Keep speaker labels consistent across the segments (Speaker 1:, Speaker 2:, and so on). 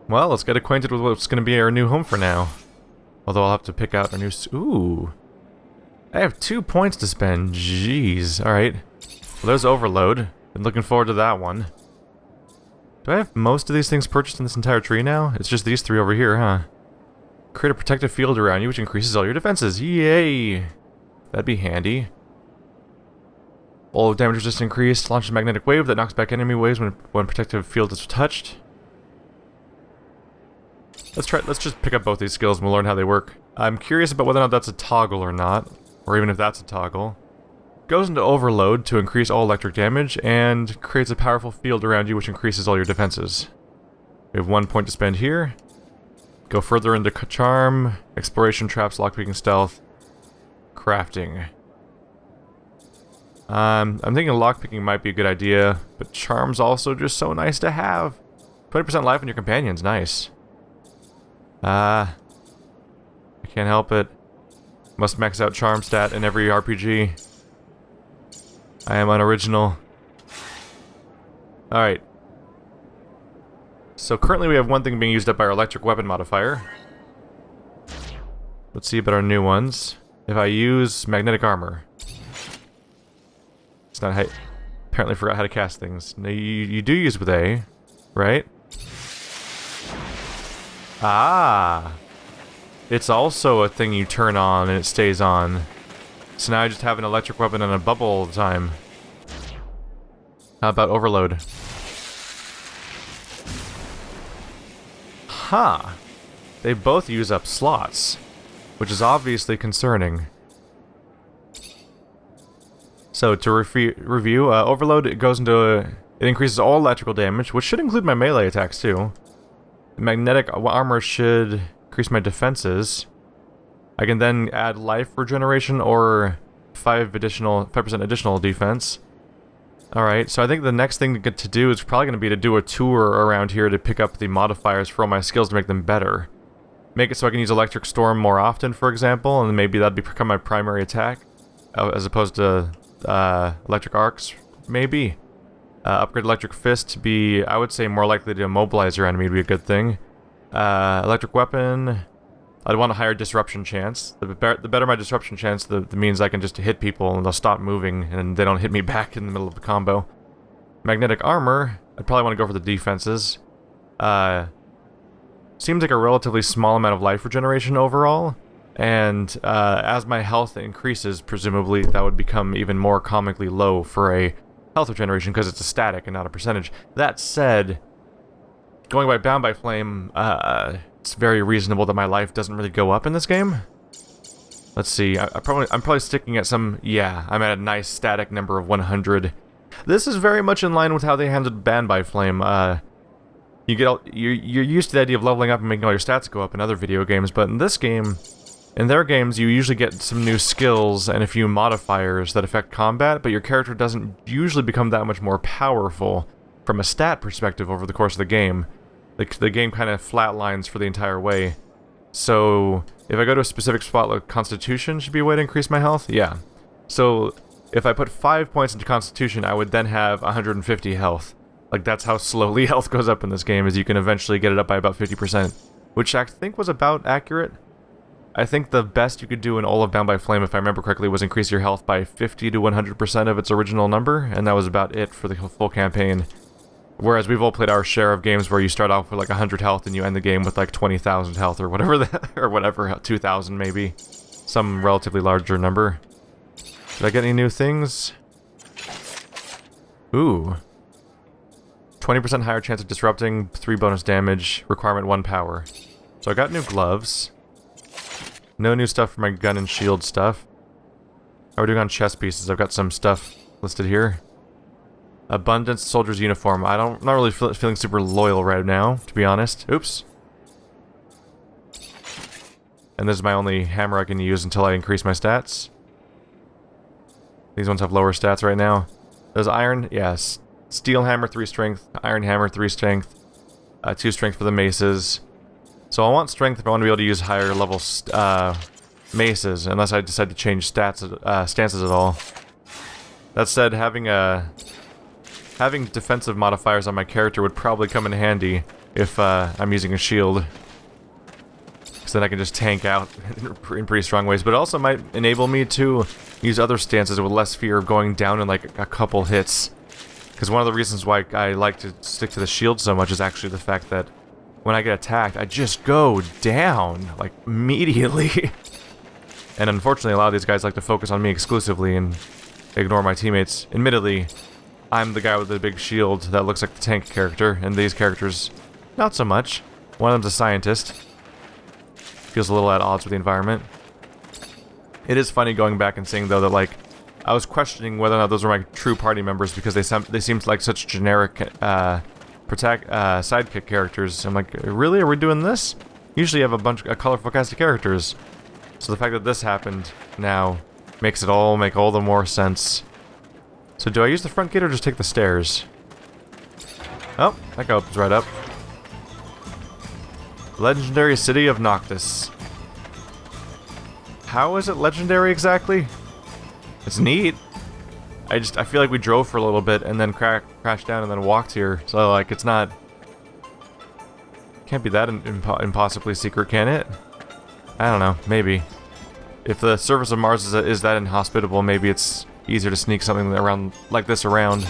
Speaker 1: Well, let's get acquainted with what's going to be our new home for now. Although I'll have to pick out our new... Ooh. I have 2 points to spend. Jeez. Alright. Well, there's Overload. Been looking forward to that one. Do I have most of these things purchased in this entire tree now? It's just these 3 over here, huh? Create a protective field around you, which increases all your defenses. Yay! That'd be handy. All damage resistance increased. Launches a magnetic wave that knocks back enemy waves when protective field is touched. Let's just pick up both these skills and we'll learn how they work. I'm curious about whether or not that's a toggle or not. Or even if that's a toggle. Goes into Overload to increase all electric damage, and creates a powerful field around you which increases all your defenses. We have 1 point to spend here. Go further into Charm, Exploration, Traps, Lockpicking, Stealth, Crafting. I'm thinking lockpicking might be a good idea, but Charm's also just so nice to have. 20% life on your companions, nice. I can't help it. Must max out Charm stat in every RPG. I am unoriginal. Alright. So currently we have one thing being used up by our electric weapon modifier. Let's see about our new ones. If I use magnetic armor. It's not how... Apparently forgot how to cast things. No, you do use with A, right? Ah! It's also a thing you turn on and it stays on. So now I just have an electric weapon and a bubble all the time. How about Overload? Huh. They both use up slots, which is obviously concerning. So to review, Overload, it goes into... it increases all electrical damage, which should include my melee attacks too. Magnetic armor should increase my defenses. I can then add life regeneration or 5% additional defense. Alright, so I think the next thing to do is probably going to be to do a tour around here to pick up the modifiers for all my skills to make them better. Make it so I can use Electric Storm more often, for example, and maybe that'd become my primary attack, as opposed to Electric Arcs, maybe. Upgrade Electric Fist to be, I would say, more likely to immobilize your enemy would be a good thing. Electric Weapon, I'd want a higher disruption chance. The better my disruption chance, the means I can just hit people and they'll stop moving and they don't hit me back in the middle of the combo. Magnetic Armor, I'd probably want to go for the defenses. Seems like a relatively small amount of life regeneration overall. And as my health increases, presumably that would become even more comically low for a health regeneration because it's a static and not a percentage. That said, going by Bound by Flame, it's very reasonable that my life doesn't really go up in this game. Let's see, I'm probably sticking at some... yeah, I'm at a nice static number of 100. This is very much in line with how they handled Bound by Flame. You're used to the idea of leveling up and making all your stats go up in other video games, but in this game, in their games, you usually get some new skills and a few modifiers that affect combat, but your character doesn't usually become that much more powerful from a stat perspective over the course of the game. The game kind of flatlines for the entire way. So, if I go to a specific spot like Constitution should be a way to increase my health? Yeah. So, if I put 5 points into Constitution, I would then have 150 health. Like, that's how slowly health goes up in this game, is you can eventually get it up by about 50%. Which I think was about accurate. I think the best you could do in all of Bound by Flame, if I remember correctly, was increase your health by 50 to 100% of its original number, and that was about it for the full campaign. Whereas we've all played our share of games where you start off with like 100 health and you end the game with like 20,000 health or whatever that, or whatever, 2,000 maybe. Some relatively larger number. Did I get any new things? Ooh. 20% higher chance of disrupting, 3 bonus damage, requirement 1 power. So I got new gloves. No new stuff for my gun and shield stuff. How are we doing on chest pieces? I've got some stuff listed here. Abundance soldier's uniform. I'm not really feeling super loyal right now, to be honest. Oops. And this is my only hammer I can use until I increase my stats. These ones have lower stats right now. There's iron, yes. Steel hammer 3 strength, iron hammer 3 strength, 2 strength for the maces. So I want strength if I want to be able to use higher level maces, unless I decide to change stances at all. That said, having defensive modifiers on my character would probably come in handy, if I'm using a shield. So then I can just tank out in pretty strong ways. But it also might enable me to use other stances with less fear of going down in like a couple hits. Because one of the reasons why I like to stick to the shield so much is actually the fact that when I get attacked, I just go down, like, immediately. And unfortunately, a lot of these guys like to focus on me exclusively and ignore my teammates. Admittedly, I'm the guy with the big shield that looks like the tank character, and these characters, not so much. One of them's a scientist. Feels a little at odds with the environment. It is funny going back and seeing, though, that, like, I was questioning whether or not those were my true party members because they seemed like such generic, sidekick characters. I'm like, really? Are we doing this? Usually you have a colorful cast of characters. So the fact that this happened now makes it all make all the more sense. So do I use the front gate or just take the stairs? Oh, that opens right up. Legendary City of Noctis. How is it legendary exactly? It's neat. I feel like we drove for a little bit and then crashed down and then walked here. So, like, it's not... Can't be that impossibly secret, can it? I don't know. Maybe. If the surface of Mars is that inhospitable, maybe it's easier to sneak something around like this around.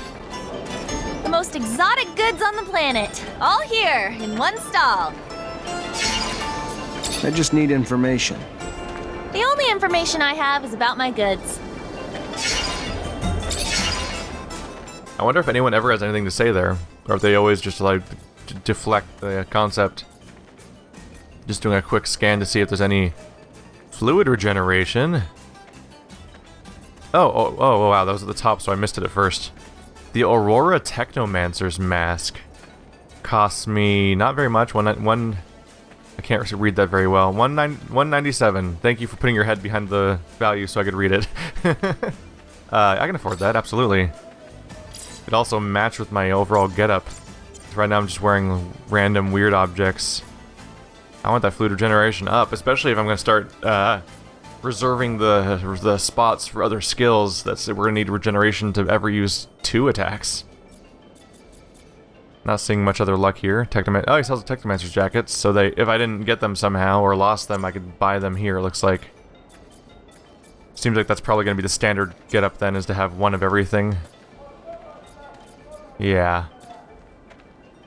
Speaker 2: The most exotic goods on the planet. All here, in one stall.
Speaker 3: I just need information.
Speaker 2: The only information I have is about my goods.
Speaker 1: I wonder if anyone ever has anything to say there, or if they always just like deflect the concept. Just doing a quick scan to see if there's any fluid regeneration. Oh, wow, that was at the top, so I missed it at first. The Aurora Technomancer's mask costs me not very much. I can't read that very well. 197. Thank you for putting your head behind the value so I could read it. I can afford that, absolutely. It also matched with my overall getup. Right now I'm just wearing random weird objects. I want that fluid regeneration up, especially if I'm going to start reserving the spots for other skills. We're going to need regeneration to ever use 2 attacks. Not seeing much other luck here. Oh, he sells the Technomancer's jackets, so if I didn't get them somehow or lost them, I could buy them here, it looks like. Seems like that's probably going to be the standard getup then, is to have one of everything. Yeah.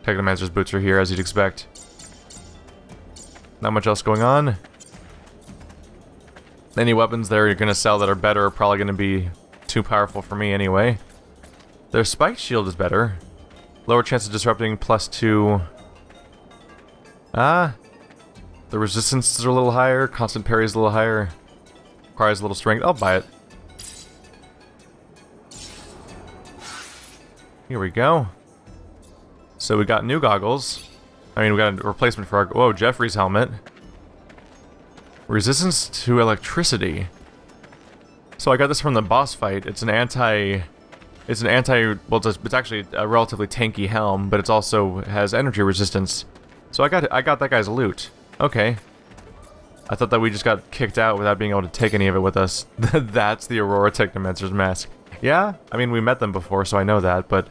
Speaker 1: Technomancer's boots are here, as you'd expect. Not much else going on. Any weapons there you're going to sell that are better are probably going to be too powerful for me anyway. Their spiked shield is better. Lower chance of disrupting, +2. The resistance is a little higher. Constant parry is a little higher. Requires a little strength. I'll buy it. Here we go. So we got new goggles. I mean, we got a replacement for our... Whoa, Jeffrey's helmet. Resistance to electricity. So I got this from the boss fight. It's an anti... Well, it's actually a relatively tanky helm, but it also has energy resistance. So I got that guy's loot. Okay. I thought that we just got kicked out without being able to take any of it with us. That's the Aurora Technomancer's mask. Yeah, I mean, we met them before, so I know that, but...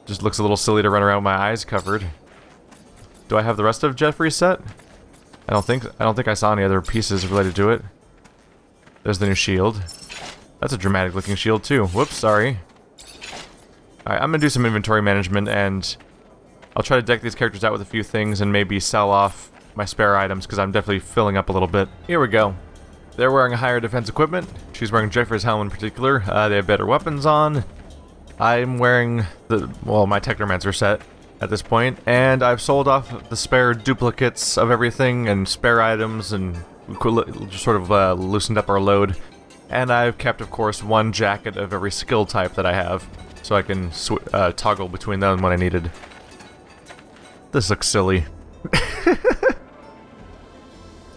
Speaker 1: Just looks a little silly to run around with my eyes covered. Do I have the rest of Jeffrey's set? I don't think I saw any other pieces related to it. There's the new shield. That's a dramatic looking shield too. Whoops, sorry. Alright, I'm gonna do some inventory management and I'll try to deck these characters out with a few things and maybe sell off my spare items because I'm definitely filling up a little bit. Here we go. They're wearing higher defense equipment. She's wearing Jeffrey's helm in particular. They have better weapons on. I'm wearing my Technomancer set at this point, and I've sold off the spare duplicates of everything and spare items and just sort of loosened up our load. And I've kept, of course, one jacket of every skill type that I have, so I can toggle between them when I needed. This looks silly.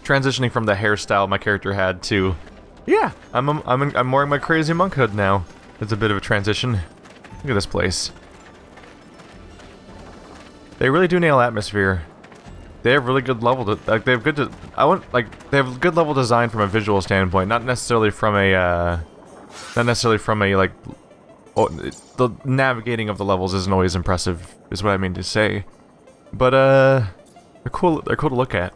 Speaker 1: Transitioning from the hairstyle my character had to, yeah, I'm wearing my crazy monk hood now. It's a bit of a transition. Look at this place. They really do nail atmosphere. They have really good level. They have good level design from a visual standpoint, not necessarily from a the navigating of the levels isn't always impressive, is what I mean to say. But they're cool. They're cool to look at.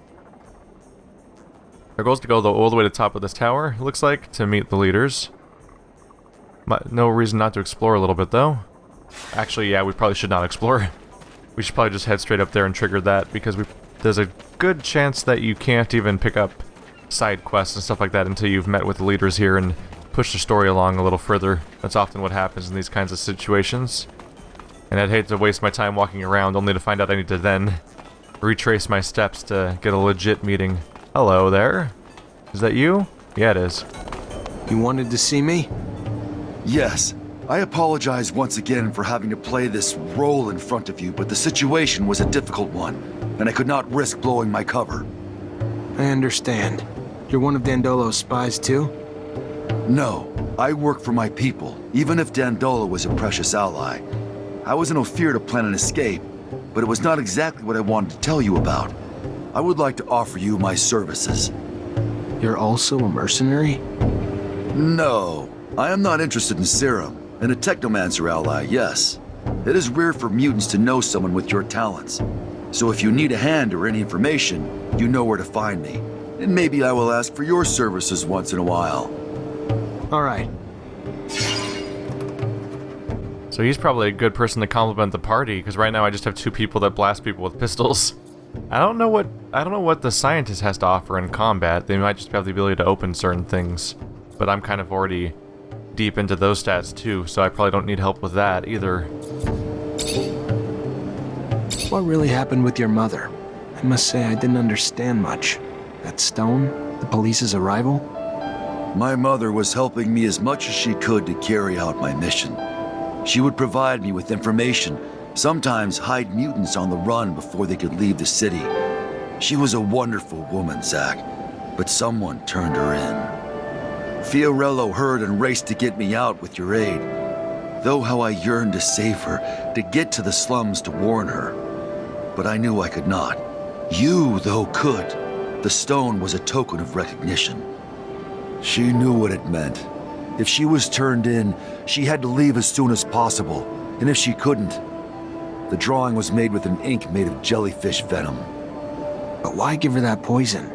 Speaker 1: Our goal is to go all the way to the top of this tower, it looks like, to meet the leaders. No reason not to explore a little bit, though. Actually, yeah, we probably should not explore. We should probably just head straight up there and trigger that, because there's a good chance that you can't even pick up side quests and stuff like that until you've met with the leaders here and push the story along a little further. That's often what happens in these kinds of situations. And I'd hate to waste my time walking around only to find out I need to then retrace my steps to get a legit meeting. Hello there. Is that you? Yeah, it is.
Speaker 3: You wanted to see me?
Speaker 4: Yes. I apologize once again for having to play this role in front of you, but the situation was a difficult one, and I could not risk blowing my cover.
Speaker 3: I understand. You're one of Dandolo's spies too?
Speaker 4: No, I work for my people, even if Dandolo was a precious ally. I was in Ophir to plan an escape, but it was not exactly what I wanted to tell you about. I would like to offer you my services.
Speaker 3: You're also a mercenary?
Speaker 4: No, I am not interested in serum. And a Technomancer ally, yes. It is rare for mutants to know someone with your talents. So if you need a hand or any information, you know where to find me. And maybe I will ask for your services once in a while.
Speaker 3: All right.
Speaker 1: So he's probably a good person to compliment the party, because right now I just have 2 people that blast people with pistols. I don't know what the scientist has to offer in combat. They might just have the ability to open certain things, but I'm kind of already deep into those stats too, so I probably don't need help with that either.
Speaker 3: What really happened with your mother? I must say I didn't understand much. That stone? The police's arrival?
Speaker 4: My mother was helping me as much as she could to carry out my mission. She would provide me with information, sometimes hide mutants on the run before they could leave the city. She was a wonderful woman, Zach, but someone turned her in. Fiorello heard and raced to get me out with your aid. Though how I yearned to save her, to get to the slums to warn her. But I knew I could not. You, though, could. The stone was a token of recognition. She knew what it meant. If she was turned in, she had to leave as soon as possible. And if she couldn't, the drawing was made with an ink made of jellyfish venom.
Speaker 3: But why give her that poison?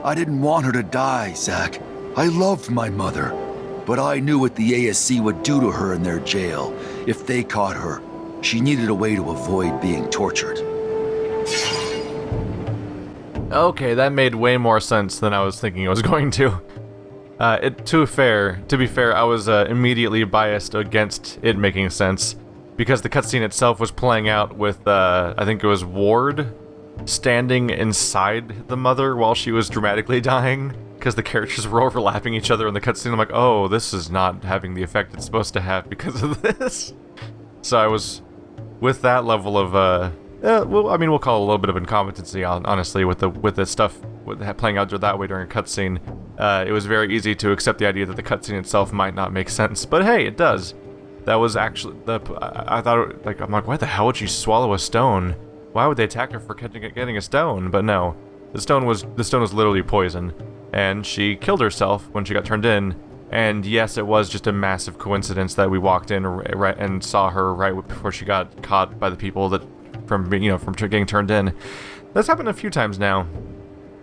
Speaker 4: I didn't want her to die, Zach. I loved my mother, but I knew what the ASC would do to her in their jail. If they caught her, she needed a way to avoid being tortured.
Speaker 1: Okay, that made way more sense than I was thinking it was going to. To be fair, I was immediately biased against it making sense, because the cutscene itself was playing out with, I think it was Ward, standing inside the mother while she was dramatically dying, because the characters were overlapping each other in the cutscene. I'm like, oh, this is not having the effect it's supposed to have because of this. So I was with that level of, well, I mean, we'll call it a little bit of incompetency, honestly, with the stuff playing out that way during a cutscene. It was very easy to accept the idea that the cutscene itself might not make sense, but hey, it does. That was actually I thought, like, I'm like, why the hell would she swallow a stone? Why would they attack her for getting a stone? But no, the stone was literally poison, and she killed herself when she got turned in. And yes, it was just a massive coincidence that we walked in right and saw her right before she got caught by the people that from getting turned in. That's happened a few times now.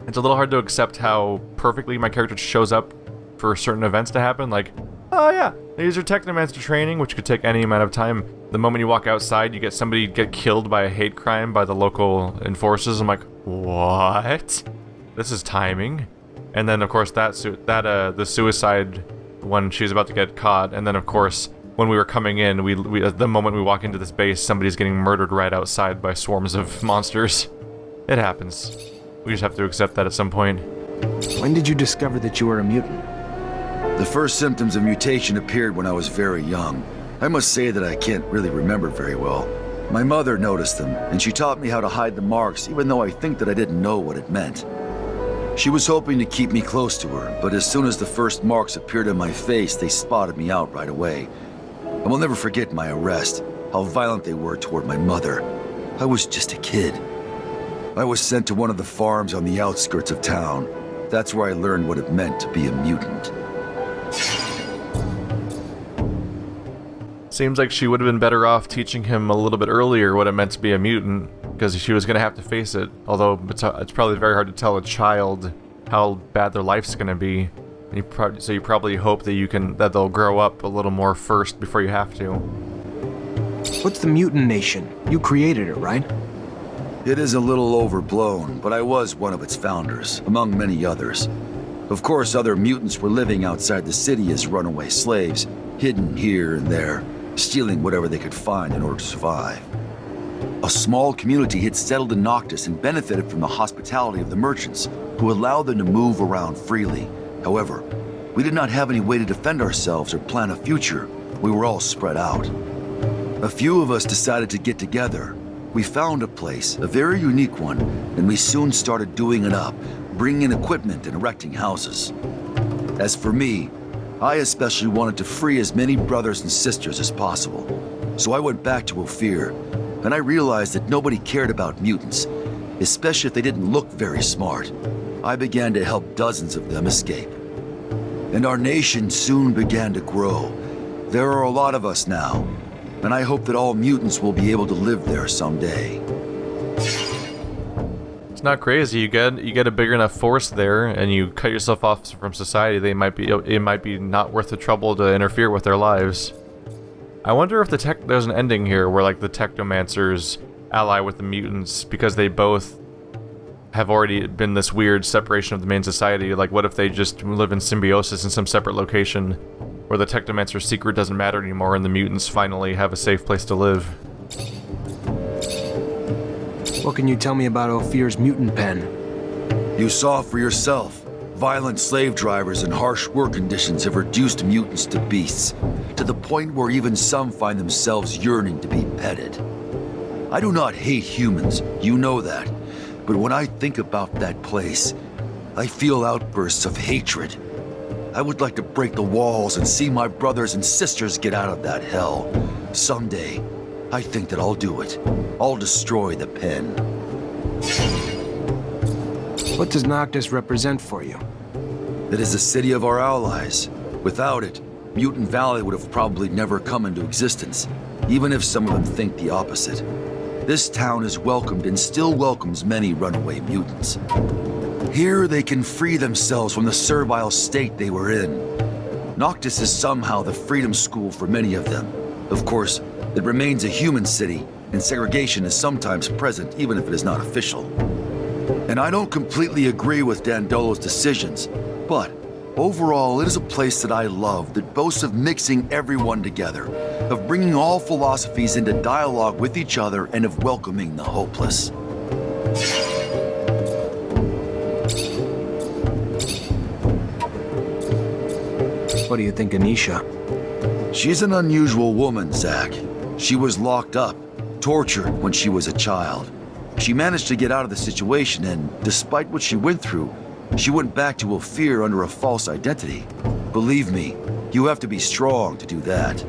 Speaker 1: It's a little hard to accept how perfectly my character shows up for certain events to happen. Like, oh yeah, these are Technomancer training, which could take any amount of time. The moment you walk outside, you get somebody get killed by a hate crime by the local enforcers. I'm like, what? This is timing. And then of course the suicide when she was about to get caught, and then of course when we were coming in, we the moment we walk into this base, somebody's getting murdered right outside by swarms of monsters. It happens. We just have to accept that at some point.
Speaker 3: When did you discover that you were a mutant?
Speaker 4: The first symptoms of mutation appeared when I was very young. I must say that I can't really remember very well. My mother noticed them, and she taught me how to hide the marks, even though I think that I didn't know what it meant. She was hoping to keep me close to her, but as soon as the first marks appeared on my face, they spotted me out right away. I will never forget my arrest, how violent they were toward my mother. I was just a kid. I was sent to one of the farms on the outskirts of town. That's where I learned what it meant to be a mutant.
Speaker 1: Seems like she would have been better off teaching him a little bit earlier what it meant to be a mutant. because she was going to have to face it. Although it's probably very hard to tell a child how bad their life's going to be. So you probably hope that they'll grow up a little more first before you have to.
Speaker 3: What's the mutant nation? You created it, right?
Speaker 4: It is a little overblown, but I was one of its founders, among many others. Of course, other mutants were living outside the city as runaway slaves, hidden here and there, stealing whatever they could find in order to survive. A small community had settled in Noctis and benefited from the hospitality of the merchants, who allowed them to move around freely. However, we did not have any way to defend ourselves or plan a future. We were all spread out. A few of us decided to get together. We found a place, a very unique one, and we soon started doing it up, bringing in equipment and erecting houses. As for me, I especially wanted to free as many brothers and sisters as possible. So I went back to Ophir, and I realized that nobody cared about mutants, especially if they didn't look very smart. I began to help dozens of them escape. And our nation soon began to grow. There are a lot of us now, and I hope that all mutants will be able to live there someday.
Speaker 1: It's not crazy. You get a big enough force there, and you cut yourself off from society. It might be not worth the trouble to interfere with their lives. I wonder if there's an ending here where like the Technomancers ally with the mutants because they both have already been this weird separation of the main society. Like, what if they just live in symbiosis in some separate location where the Technomancer's secret doesn't matter anymore and the mutants finally have a safe place to live?
Speaker 3: What can you tell me about Ophir's mutant pen?
Speaker 4: You saw for yourself. Violent slave drivers and harsh work conditions have reduced mutants to beasts, to the point where even some find themselves yearning to be petted. I do not hate humans, you know that. But when I think about that place, I feel outbursts of hatred. I would like to break the walls and see my brothers and sisters get out of that hell. Someday, I think that I'll do it. I'll destroy the pen.
Speaker 3: What does Noctis represent for you?
Speaker 4: It is the city of our allies. Without it, Mutant Valley would have probably never come into existence, even if some of them think the opposite. This town is welcomed and still welcomes many runaway mutants. Here they can free themselves from the servile state they were in. Noctis is somehow the freedom school for many of them. Of course, it remains a human city, and segregation is sometimes present even if it is not official. And I don't completely agree with Dandolo's decisions, but overall it is a place that I love that boasts of mixing everyone together, of bringing all philosophies into dialogue with each other, and of welcoming the hopeless.
Speaker 3: What do you think of Nisha?
Speaker 4: She's an unusual woman, Zach. She was locked up, tortured when she was a child. She managed to get out of the situation, and despite what she went through, she went back to Ophir under a false identity. Believe me, you have to be strong to do that.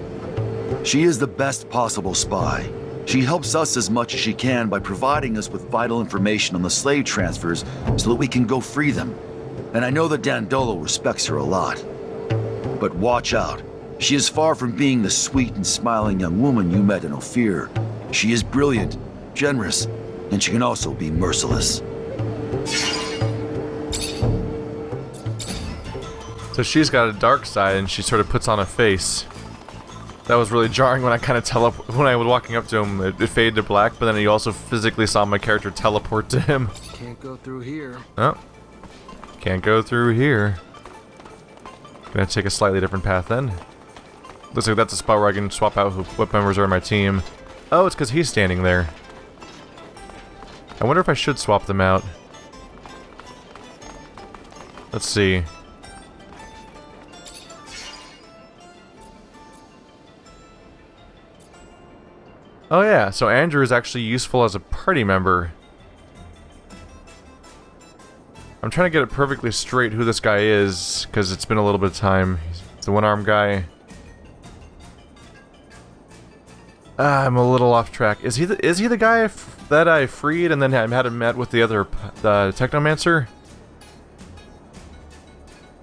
Speaker 4: She is the best possible spy. She helps us as much as she can by providing us with vital information on the slave transfers so that we can go free them. And I know that Dandolo respects her a lot. But watch out. She is far from being the sweet and smiling young woman you met in Ophir. She is brilliant, generous, and she can also be merciless.
Speaker 1: So she's got a dark side, and she sort of puts on a face. That was really jarring when I kind of when I was walking up to him. It faded to black, but then you also physically saw my character teleport to him.
Speaker 3: Can't go through here.
Speaker 1: Oh, can't go through here. Gonna take a slightly different path then. Looks like that's a spot where I can swap out what members are in my team. Oh, it's because he's standing there. I wonder if I should swap them out. Let's see. Oh yeah, so Andrew is actually useful as a party member. I'm trying to get it perfectly straight who this guy is, because it's been a little bit of time. He's the one-armed guy. I'm a little off track. Is he the guy that I freed and then had him met with the other Technomancer?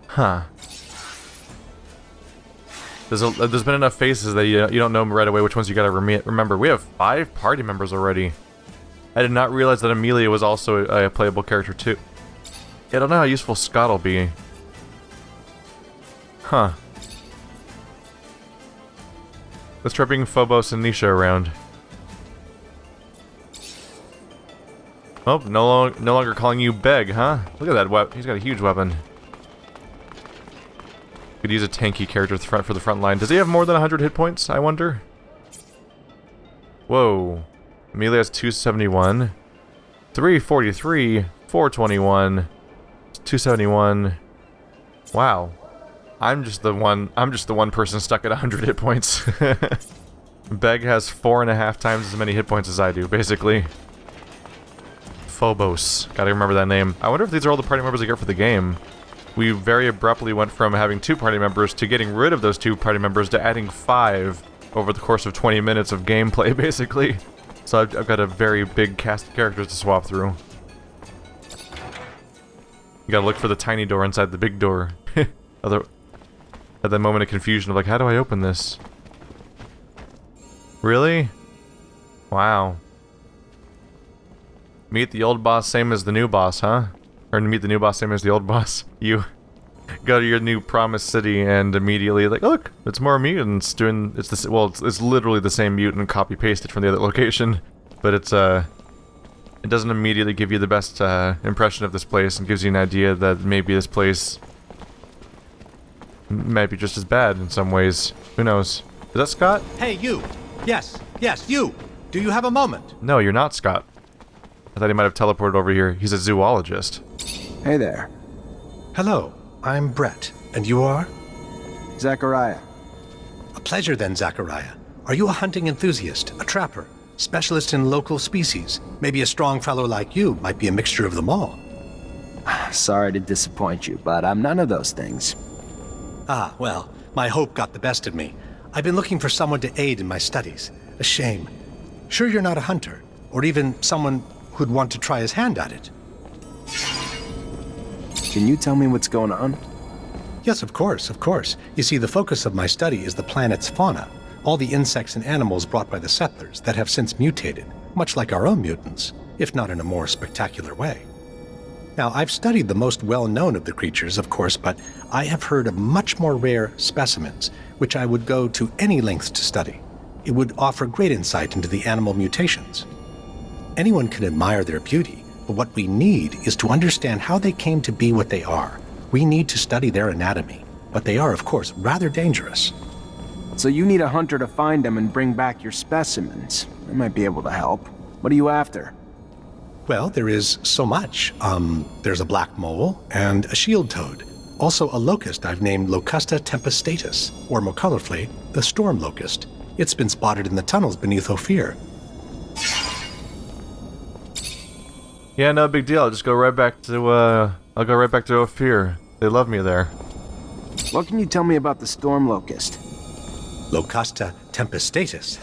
Speaker 1: Huh. There's been enough faces that you don't know right away which ones you gotta remember. We have 5 party members already. I did not realize that Amelia was also a playable character too. Yeah, I don't know how useful Scott will be. Huh. Let's try bringing Phobos and Nisha around. Oh, no longer calling you Beg, huh? Look at that weapon. He's got a huge weapon. Could use a tanky character for the front line. Does he have more than 100 hit points, I wonder? Whoa. Amelia has 271. 343. 421. 271. Wow. I'm just the one person stuck at 100 hit points. Beg has 4.5 times as many hit points as I do, basically. Phobos. Gotta remember that name. I wonder if these are all the party members I get for the game. We very abruptly went from having 2 party members to getting rid of those 2 party members to adding 5 over the course of 20 minutes of gameplay, basically. So I've got a very big cast of characters to swap through. You gotta look for the tiny door inside the big door. At that moment of confusion of like, how do I open this? Really? Wow. Meet the old boss same as the new boss, huh? Or meet the new boss same as the old boss. You go to your new promised city and immediately like, oh, look, it's more mutants doing it's literally the same mutant copy pasted from the other location, but it doesn't immediately give you the best impression of this place and gives you an idea that maybe this place might be just as bad in some ways. Who knows? Is that Scott?
Speaker 5: Hey, you! Yes, you! Do you have a moment?
Speaker 1: No, you're not Scott. I thought he might have teleported over here. He's a zoologist.
Speaker 3: Hey there.
Speaker 5: Hello, I'm Brett. And you are?
Speaker 3: Zachariah.
Speaker 5: A pleasure then, Zachariah. Are you a hunting enthusiast, a trapper, specialist in local species? Maybe a strong fellow like you might be a mixture of them all.
Speaker 3: Sorry to disappoint you, but I'm none of those things.
Speaker 5: Ah, well, my hope got the best of me. I've been looking for someone to aid in my studies. A shame. Sure you're not a hunter, or even someone who'd want to try his hand at it?
Speaker 3: Can you tell me what's going on?
Speaker 5: Yes, of course, of course. You see, the focus of my study is the planet's fauna, all the insects and animals brought by the settlers that have since mutated, much like our own mutants, if not in a more spectacular way. Now, I've studied the most well-known of the creatures, of course, but I have heard of much more rare specimens, which I would go to any lengths to study. It would offer great insight into the animal mutations. Anyone can admire their beauty, but what we need is to understand how they came to be what they are. We need to study their anatomy, but they are, of course, rather dangerous.
Speaker 3: So you need a hunter to find them and bring back your specimens. I might be able to help. What are you after?
Speaker 5: Well, there is so much. There's a black mole and a shield toad. Also a locust I've named Locusta tempestatus, or more colorfully, the storm locust. It's been spotted in the tunnels beneath Ophir.
Speaker 1: Yeah, no big deal. I'll just go right back to, I'll go right back to Ophir. They love me there.
Speaker 3: What can you tell me about the storm locust?
Speaker 5: Locusta tempestatus?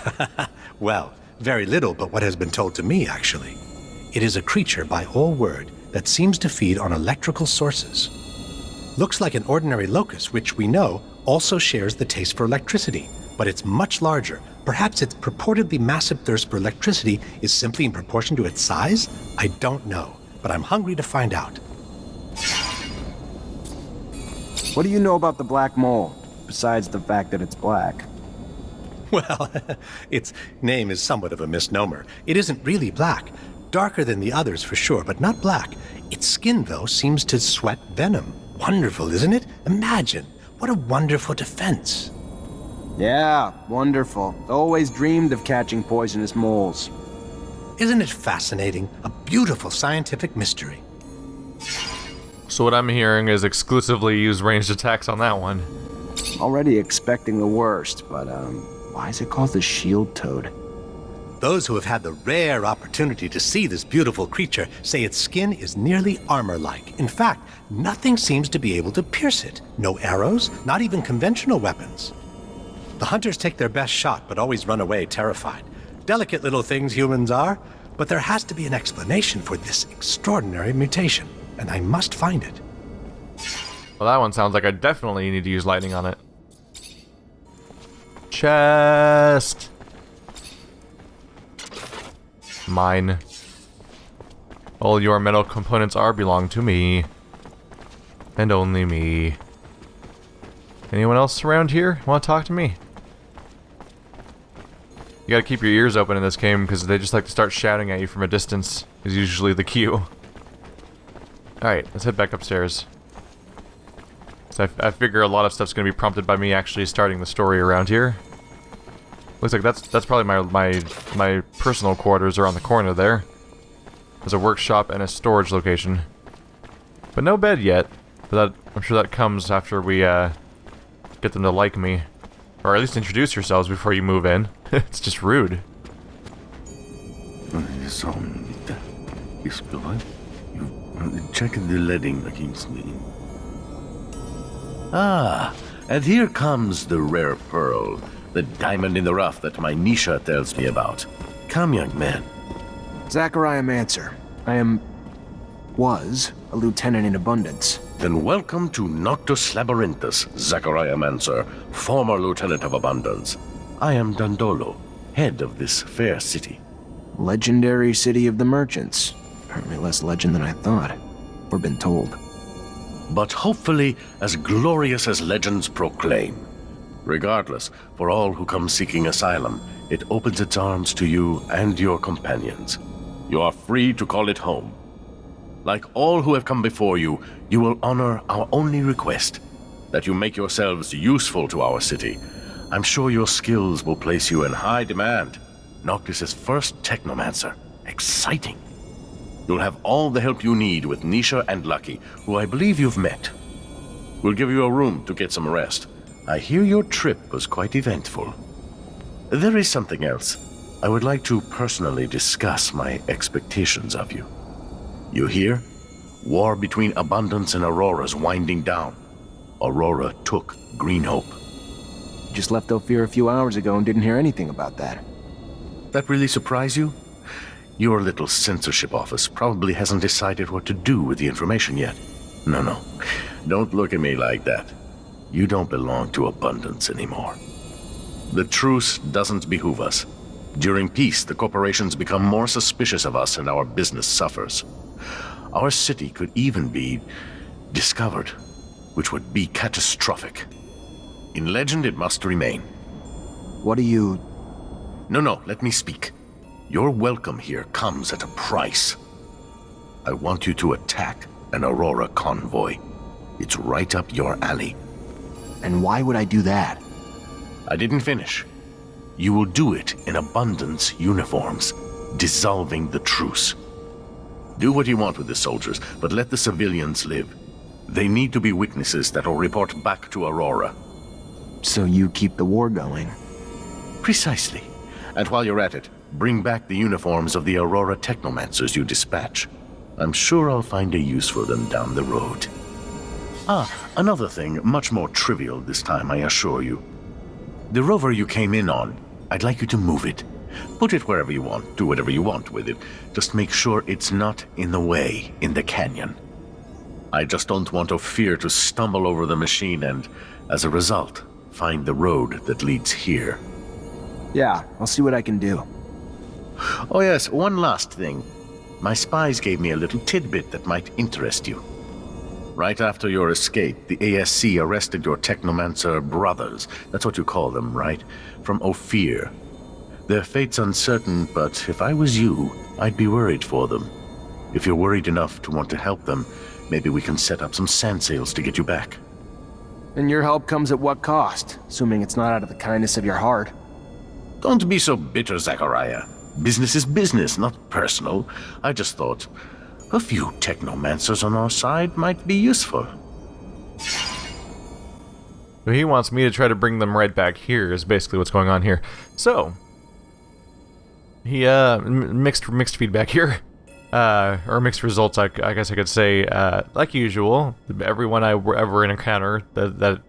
Speaker 5: Well, very little but what has been told to me, actually. It is a creature, by all word, that seems to feed on electrical sources. Looks like an ordinary locust, which we know also shares the taste for electricity, but it's much larger. Perhaps its purportedly massive thirst for electricity is simply in proportion to its size? I don't know, but I'm hungry to find out.
Speaker 3: What do you know about the black mole, besides the fact that it's black?
Speaker 5: Well, its name is somewhat of a misnomer. It isn't really black. Darker than the others for sure, but not black. Its skin, though, seems to sweat venom. Wonderful, isn't it? Imagine. What a wonderful defense.
Speaker 3: Yeah, wonderful. Always dreamed of catching poisonous moles.
Speaker 5: Isn't it fascinating? A beautiful scientific mystery.
Speaker 1: So what I'm hearing is exclusively use ranged attacks on that one.
Speaker 3: Already expecting the worst, but, why is it called the shield toad?
Speaker 5: Those who have had the rare opportunity to see this beautiful creature say its skin is nearly armor-like. In fact, nothing seems to be able to pierce it. No arrows, not even conventional weapons. The hunters take their best shot, but always run away terrified. Delicate little things humans are, but there has to be an explanation for this extraordinary mutation, and I must find it.
Speaker 1: Well, that one sounds like I definitely need to use lightning on it. Chest! Mine. All your metal components belong to me. And only me. Anyone else around here want to talk to me? You gotta keep your ears open in this game because they just like to start shouting at you from a distance, is usually the cue. Alright, let's head back upstairs. So I figure a lot of stuff's gonna be prompted by me actually starting the story around here. Looks like that's probably my personal quarters are on the corner there. There's a workshop and a storage location. But no bed yet. But I'm sure that comes after we get them to like me. Or at least introduce yourselves before you move in. It's just rude.
Speaker 6: Check the leading against me. Ah, and here comes the rare pearl, the diamond in the rough that my Nisha tells me about. Come, young man.
Speaker 3: Technomancer. Was a lieutenant in Abundance.
Speaker 6: Then welcome to Noctis Labyrinthus, Technomancer, former lieutenant of Abundance. I am Dandolo, head of this fair city.
Speaker 3: Legendary city of the merchants. Apparently less legend than I thought, or been told.
Speaker 6: But hopefully as glorious as legends proclaim. Regardless, for all who come seeking asylum, it opens its arms to you and your companions. You are free to call it home. Like all who have come before you, you will honor our only request, that you make yourselves useful to our city. I'm sure your skills will place you in high demand. Noctis' first Technomancer. Exciting. You'll have all the help you need with Nisha and Lucky, who I believe you've met. We'll give you a room to get some rest. I hear your trip was quite eventful. There is something else. I would like to personally discuss my expectations of you. You hear? War between Abundance and Aurora's winding down. Aurora took Green Hope.
Speaker 3: Just left Ophir a few hours ago and didn't hear anything about that.
Speaker 6: That really surprise you? Your little censorship office probably hasn't decided what to do with the information yet. No. Don't look at me like that. You don't belong to Abundance anymore. The truce doesn't behoove us. During peace, the corporations become more suspicious of us and our business suffers. Our city could even be discovered, which would be catastrophic. In legend, it must remain.
Speaker 3: What do you...
Speaker 6: No, let me speak. Your welcome here comes at a price. I want you to attack an Aurora convoy. It's right up your alley.
Speaker 3: And why would I do that?
Speaker 6: I didn't finish. You will do it in Abundance uniforms, dissolving the truce. Do what you want with the soldiers, but let the civilians live. They need to be witnesses that will report back to Aurora.
Speaker 3: So you keep the war going?
Speaker 6: Precisely. And while you're at it, bring back the uniforms of the Aurora Technomancers you dispatch. I'm sure I'll find a use for them down the road. Another thing, much more trivial this time, I assure you. The rover you came in on, I'd like you to move it. Put it wherever you want, do whatever you want with it. Just make sure it's not in the way in the canyon. I just don't want Ophir to stumble over the machine and, as a result, find the road that leads here.
Speaker 3: Yeah, I'll see what I can do.
Speaker 6: Oh yes, one last thing. My spies gave me a little tidbit that might interest you. Right after your escape, the ASC arrested your Technomancer brothers. That's what you call them, right? From Ophir. Their fate's uncertain, but if I was you, I'd be worried for them. If you're worried enough to want to help them, maybe we can set up some sand sails to get you back.
Speaker 3: And your help comes at what cost? Assuming it's not out of the kindness of your heart.
Speaker 6: Don't be so bitter, Zachariah. Business is business, not personal. I just thought a few Technomancers on our side might be useful.
Speaker 1: He wants me to try to bring them right back here, is basically what's going on here. So, he, mixed feedback here. Or mixed results, I guess I could say. Like usual, everyone I ever encounter, that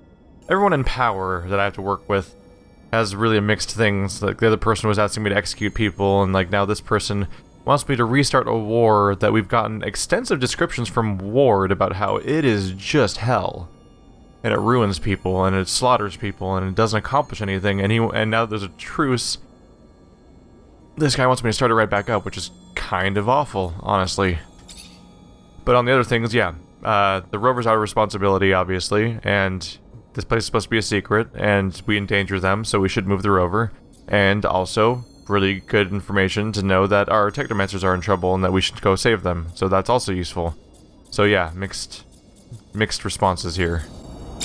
Speaker 1: everyone in power that I have to work with has really mixed things. Like, the other person was asking me to execute people, and like now this person wants me to restart a war that we've gotten extensive descriptions from Ward about how it is just hell. And it ruins people, and it slaughters people, and it doesn't accomplish anything, and now there's a truce. This guy wants me to start it right back up, which is kind of awful, honestly. But on the other things, yeah, the rover's our responsibility, obviously, and this place is supposed to be a secret, and we endanger them, so we should move the rover. And also, really good information to know that our Technomancers are in trouble and that we should go save them, so that's also useful. So yeah, mixed responses here.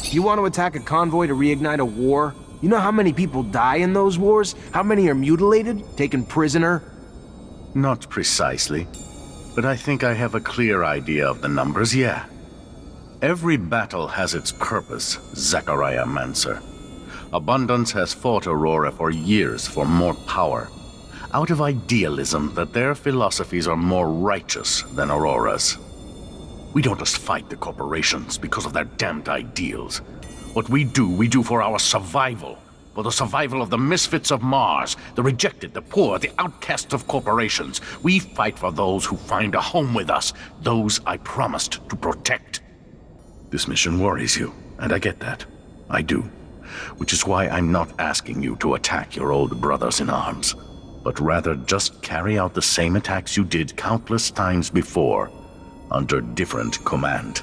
Speaker 3: You want to attack a convoy to reignite a war? You know how many people die in those wars? How many are mutilated, taken prisoner?
Speaker 6: Not precisely, but I think I have a clear idea of the numbers, yeah. Every battle has its purpose, Technomancer. Abundance has fought Aurora for years for more power, out of idealism that their philosophies are more righteous than Aurora's. We don't just fight the corporations because of their damned ideals. What we do for our survival, for the survival of the misfits of Mars, the rejected, the poor, the outcasts of corporations. We fight for those who find a home with us, those I promised to protect. This mission worries you, and I get that. I do. Which is why I'm not asking you to attack your old brothers in arms, but rather just carry out the same attacks you did countless times before, under different command.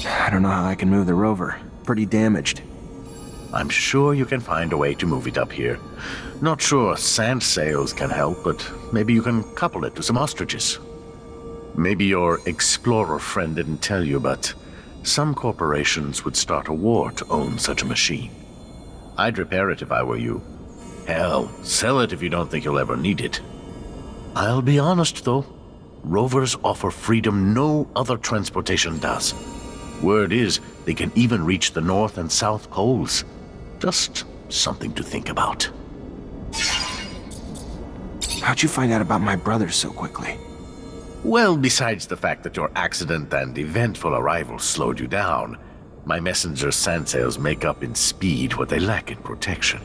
Speaker 3: I don't know how I can move the rover. Pretty damaged.
Speaker 6: I'm sure you can find a way to move it up here. Not sure sand sails can help, but maybe you can couple it to some ostriches. Maybe your explorer friend didn't tell you, but some corporations would start a war to own such a machine. I'd repair it if I were you. Hell, sell it if you don't think you'll ever need it. I'll be honest, though. Rovers offer freedom no other transportation does. Word is, they can even reach the North and South Poles. Just something to think about.
Speaker 3: How'd you find out about my brothers so quickly?
Speaker 6: Well, besides the fact that your accident and eventful arrival slowed you down, my messenger's sand sails make up in speed what they lack in protection.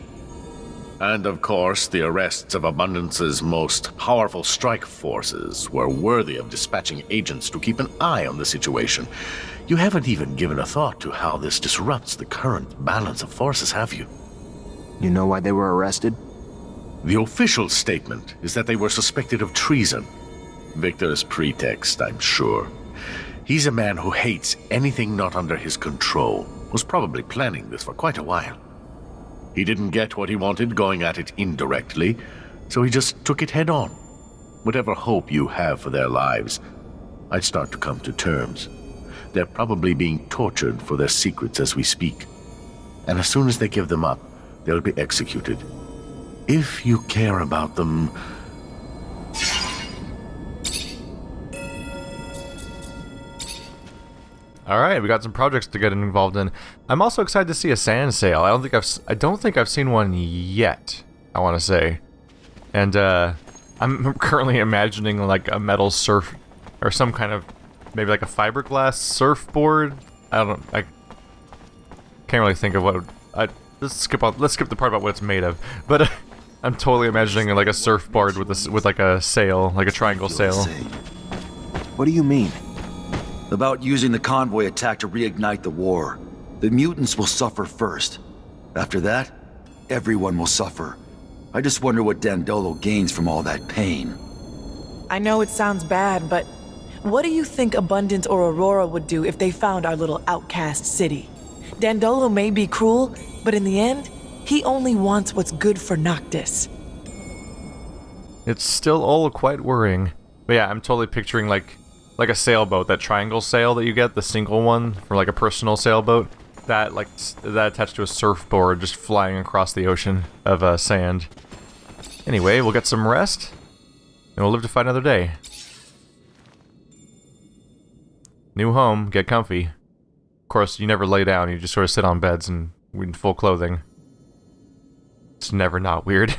Speaker 6: And of course, the arrests of Abundance's most powerful strike forces were worthy of dispatching agents to keep an eye on the situation. You haven't even given a thought to how this disrupts the current balance of forces, have you?
Speaker 3: You know why they were arrested?
Speaker 6: The official statement is that they were suspected of treason. Victor's pretext, I'm sure. He's a man who hates anything not under his control. Was probably planning this for quite a while. He didn't get what he wanted going at it indirectly, so he just took it head on. Whatever hope you have for their lives, I'd start to come to terms. They're probably being tortured for their secrets as we speak. And as soon as they give them up, they'll be executed. If you care about them...
Speaker 1: Alright, we got some projects to get involved in. I'm also excited to see a sand sail. I don't think I've seen one yet, I want to say. And I'm currently imagining like a metal surf or some kind of maybe like a fiberglass surfboard. I can't really think of what let's skip the part about what it's made of. But I'm totally imagining like a surfboard with like a sail, like a triangle sail.
Speaker 3: What do you mean?
Speaker 4: About using the convoy attack to reignite the war. The mutants will suffer first. After that, everyone will suffer. I just wonder what Dandolo gains from all that pain.
Speaker 7: I know it sounds bad, but what do you think Abundance or Aurora would do if they found our little outcast city? Dandolo may be cruel, but in the end, he only wants what's good for Noctis.
Speaker 1: It's still all quite worrying. But yeah, I'm totally picturing like a sailboat, that triangle sail that you get, the single one for like a personal sailboat, that attached to a surfboard just flying across the ocean of sand. Anyway, we'll get some rest, and we'll live to fight another day. New home, get comfy. Of course, you never lay down, you just sort of sit on beds and in full clothing. It's never not weird.